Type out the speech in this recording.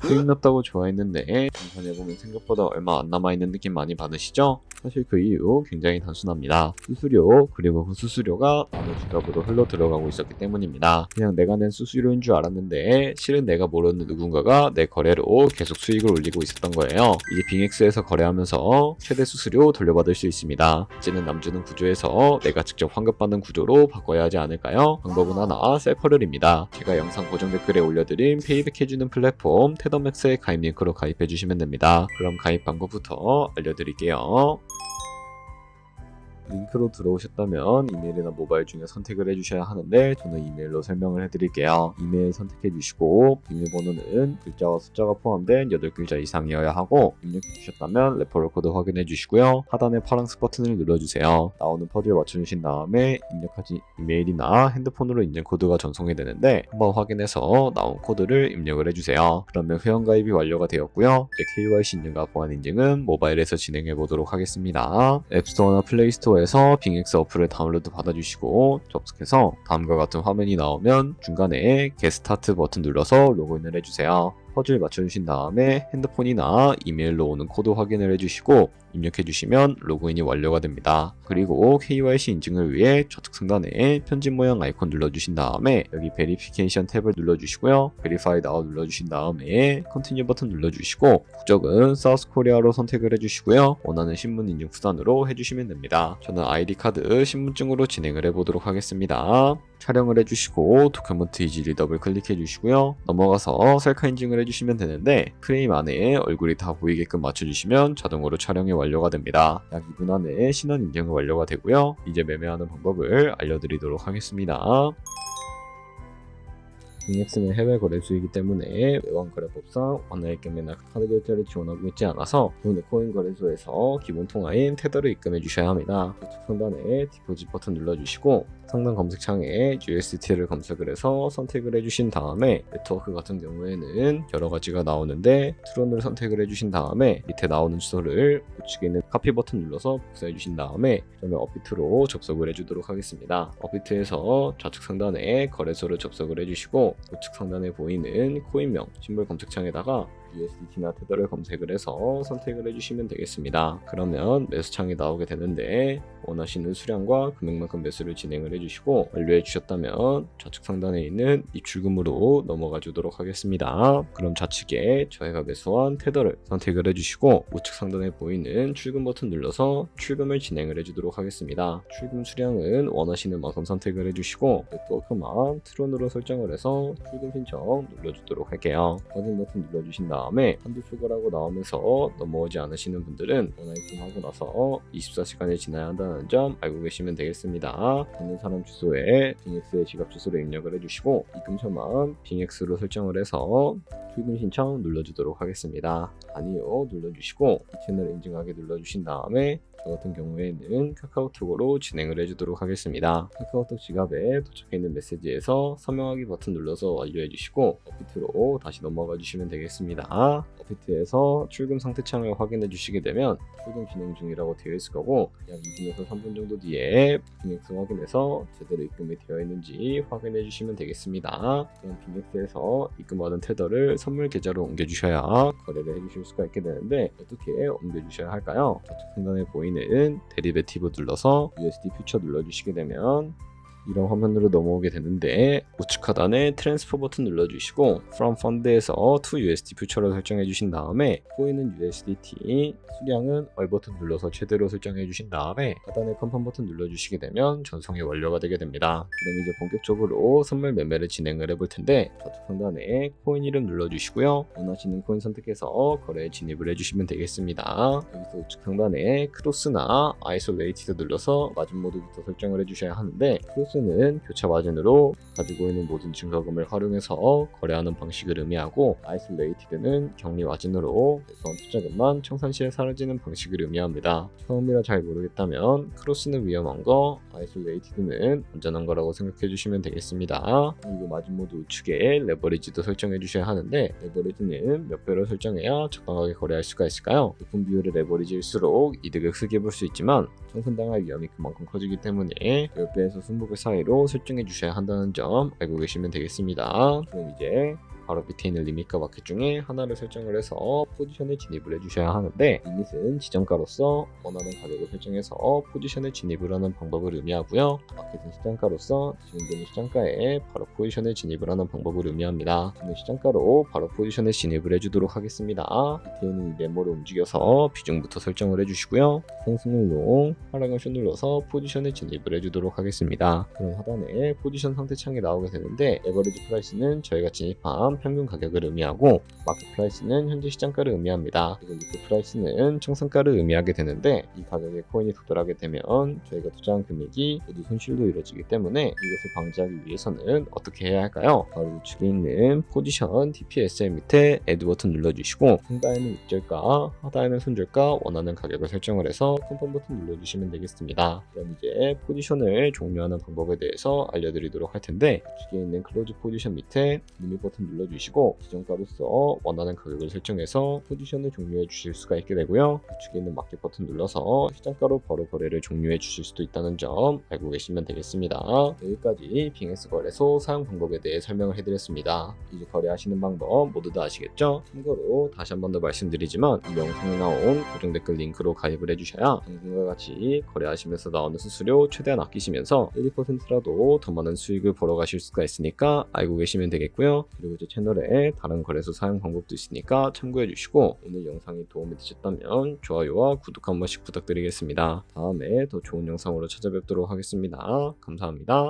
수익 났다고 좋아했는데 계산해보면 생각보다 얼마 안 남아있는 느낌 많이 받으시죠? 사실 그 이유 굉장히 단순합니다. 수수료 그리고 그 수수료가 남의 지갑으로 흘러 들어가고 있었기 때문입니다. 그냥 내가 낸 수수료인 줄 알았는데 실은 내가 모르는 누군가가 내 거래로 계속 수익을 올리고 있었던 거예요. 이제 빙엑스에서 거래하면서 최대 수수료 돌려받을 수 있습니다. 이제는 남주는 구조에서 내가 직접 환급받는 구조로 바꿔야 하지 않을까요? 방법은 하나, 셀퍼럴입니다. 제가 영상 고정 댓글에 올려드린 페이백 해주는 플랫폼 테더맥스의 가입 링크로 가입해주시면 됩니다. 그럼 가입 방법부터 알려드릴게요. 링크로 들어오셨다면 이메일이나 모바일 중에 선택을 해주셔야 하는데 저는 이메일로 설명을 해드릴게요. 이메일 선택해주시고 비밀번호는 글자와 숫자가 포함된 8글자 이상이어야 하고 입력해주셨다면 레퍼럴 코드 확인해주시고요. 하단의 파란색 버튼을 눌러주세요. 나오는 퍼즐 맞춰주신 다음에 입력하신 이메일이나 핸드폰으로 인증 코드가 전송이 되는데 한번 확인해서 나온 코드를 입력을 해주세요. 그러면 회원가입이 완료가 되었고요. 이제 KYC 인증과 보안 인증은 모바일에서 진행해 보도록 하겠습니다. 앱스토어나 플레이스토어 에서 빙엑스 어플을 다운로드 받아주시고 접속해서 다음과 같은 화면이 나오면 중간에 Get Start 버튼 눌러서 로그인을 해주세요. 퍼즐 맞춰주신 다음에 핸드폰이나 이메일로 오는 코드 확인을 해주시고 입력해주시면 로그인이 완료가 됩니다. 그리고 KYC 인증을 위해 좌측 상단에 편집 모양 아이콘 눌러주신 다음에 여기 베리피케이션 탭을 눌러주시고요. Verify Now 눌러주신 다음에 Continue 버튼 눌러주시고 국적은 사우스 코리아로 선택을 해주시고요. 원하는 신분 인증 수단으로 해주시면 됩니다. 저는 아이디카드 신분증으로 진행을 해보도록 하겠습니다. 촬영을 해주시고 도큐먼트 이지를 더블 클릭해 주시고요. 넘어가서 셀카 인증을 해주시면 되는데 프레임 안에 얼굴이 다 보이게끔 맞춰주시면 자동으로 촬영이 완료가 됩니다. 약 2분 안에 신원 인증이 완료가 되고요. 이제 매매하는 방법을 알려드리도록 하겠습니다. 빙엑스는 해외 거래 수이기 때문에 외환 거래법상 원화의 경매나 카드 결제를 지원하고 있지 않아서 국내 코인 거래소에서 기본 통화인 테더를 입금해 주셔야 합니다. 우측 상단에 디포짓 버튼 눌러주시고 상단 검색창에 USDT를 검색을 해서 선택을 해주신 다음에 네트워크 같은 경우에는 여러 가지가 나오는데 트론을 선택을 해주신 다음에 밑에 나오는 주소를 우측에 있는 카피 버튼 눌러서 복사해 주신 다음에 저는 업비트로 접속을 해주도록 하겠습니다. 업비트에서 좌측 상단에 거래소를 접속을 해주시고 우측 상단에 보이는 코인명 심볼 검색창에다가 USDT나 테더를 검색을 해서 선택을 해주시면 되겠습니다. 그러면 매수창이 나오게 되는데 원하시는 수량과 금액만큼 매수를 진행을 해주시고 완료해 주셨다면 좌측 상단에 있는 입출금으로 넘어가 주도록 하겠습니다. 그럼 좌측에 저희가 매수한 테더를 선택을 해주시고 우측 상단에 보이는 출금 버튼 눌러서 출금을 진행을 해주도록 하겠습니다. 출금 수량은 원하시는 만큼 선택을 해주시고 네트워크만 트론으로 설정을 해서 출금 신청 눌러주도록 할게요. 확인 버튼 눌러주신 다음에 한두 초과라고 나오면서 넘어오지 않으시는 분들은 원화 입금하고 나서 24시간이 지나야 한다는 점 알고 계시면 되겠습니다. 받는 사람 주소에 빙엑스의 지갑 주소를 입력을 해주시고 입금처만 빙엑스로 설정을 해서 출금 신청 눌러주도록 하겠습니다. 아니요 눌러주시고 이 채널 인증하게 눌러주신 다음에 저 같은 경우에는 카카오톡으로 진행을 해주도록 하겠습니다. 카카오톡 지갑에 도착해 있는 메시지에서 서명하기 버튼 눌러서 완료해 주시고 업비트로 다시 넘어가 주시면 되겠습니다. 업비트에서 출금 상태 창을 확인해 주시게 되면 출금 진행 중이라고 되어 있을 거고 약 2분에서 3분 정도 뒤에 빙엑스 확인해서 제대로 입금이 되어 있는지 확인해 주시면 되겠습니다. 그럼 빙엑스에서 입금받은 테더를 선물 계좌로 옮겨 주셔야 거래를 해주실 수가 있게 되는데 어떻게 옮겨 주셔야 할까요? 좌측 상단에 보이는 데리베티브 눌러서 USD 퓨처 눌러주시게 되면 이런 화면으로 넘어오게 되는데 우측 하단에 트랜스퍼 버튼 눌러주시고 From Fund에서 to USD 퓨처로 설정해 주신 다음에 코인은 USDT, 수량은 얼 버튼 눌러서 최대로 설정해 주신 다음에 하단에 컨펌 버튼 눌러주시게 되면 전송이 완료가 되게 됩니다. 그럼 이제 본격적으로 선물 매매를 진행을 해볼 텐데 좌측 상단에 코인 이름 눌러주시고요. 원하시는 코인 선택해서 거래에 진입을 해주시면 되겠습니다. 여기서 우측 상단에 크로스나 아이솔레이티드 눌러서 마진 모드부터 설정을 해주셔야 하는데 크로스는 교차 마진으로 가지고 있는 모든 증가금을 활용해서 거래하는 방식을 의미하고 아이솔레이티드는 격리 마진으로 매수한 투자금만 청산 시에 사라지는 방식을 의미합니다. 처음이라 잘 모르겠다면 크로스는 위험한 거, 아이솔레이티드는 안전한 거라고 생각해 주시면 되겠습니다. 그리고 마진 모드 우측에 레버리지도 설정해 주셔야 하는데 레버리지는 몇 배로 설정해야 적당하게 거래할 수가 있을까요? 높은 비율의 레버리지일수록 이득을 크게 볼 수 있지만 청산당할 위험이 그만큼 커지기 때문에 10배에서 20배 사이로 설정해 주셔야 한다는 점 알고 계시면 되겠습니다. 그럼 이제 바로 밑에 있는 리밋과 마켓 중에 하나를 설정을 해서 포지션에 진입을 해주셔야 하는데, 리밋은 지정가로서 원하는 가격을 설정해서 포지션에 진입을 하는 방법을 의미하고요. 마켓은 시장가로서 지정되는 시장가에 바로 포지션에 진입을 하는 방법을 의미합니다. 저는 시장가로 바로 포지션에 진입을 해주도록 하겠습니다. 밑에 있는 이 네모를 움직여서 비중부터 설정을 해주시고요. 상승 눌러, 하락을 슛 눌러서 포지션에 진입을 해주도록 하겠습니다. 그럼 하단에 포지션 상태 창이 나오게 되는데, 에버리지 프라이스는 저희가 진입한 평균 가격을 의미하고, 마켓 프라이스는 현재 시장가를 의미합니다. 그리고 리트 프라이스는 청산가를 의미하게 되는데, 이 가격에 코인이 도달하게 되면 저희가 투자한 금액이 모두 손실로 이루어지기 때문에 이것을 방지하기 위해서는 어떻게 해야 할까요? 바로 우측에 있는 포지션 TPSL 밑에 애드 버튼 눌러주시고, 상단에는 입절가, 하단에는 손절가 원하는 가격을 설정을 해서 컨펌 버튼 눌러주시면 되겠습니다. 그럼 이제 포지션을 종료하는 방법에 대해서 알려드리도록 할 텐데, 우측에 있는 클로즈 포지션 밑에 리밋 버튼 눌러주시고 지정가로서 원하는 가격을 설정해서 포지션을 종료해 주실 수가 있게 되고요. 우측에 있는 마켓 버튼 눌러서 시장가로 바로 거래를 종료해 주실 수도 있다는 점 알고 계시면 되겠습니다. 여기까지 빙에스 거래소 사용 방법에 대해 설명을 해드렸습니다. 이제 거래하시는 방법 모두 다 아시겠죠? 참고로 다시 한 번 더 말씀드리지만, 이 영상에 나온 고정 댓글 링크로 가입을 해주셔야 방송과 같이 거래하시면서 나오는 수수료 최대한 아끼시면서 1, 2%라도 더 많은 수익을 벌어가실 수가 있으니까 알고 계시면 되겠고요. 그리고 제 채널에 다른 거래소 사용 방법도 있으니까 참고해 주시고, 오늘 영상이 도움이 되셨다면 좋아요와 구독 한 번씩 부탁드리겠습니다. 다음에 더 좋은 영상으로 찾아뵙도록 하겠습니다. 감사합니다.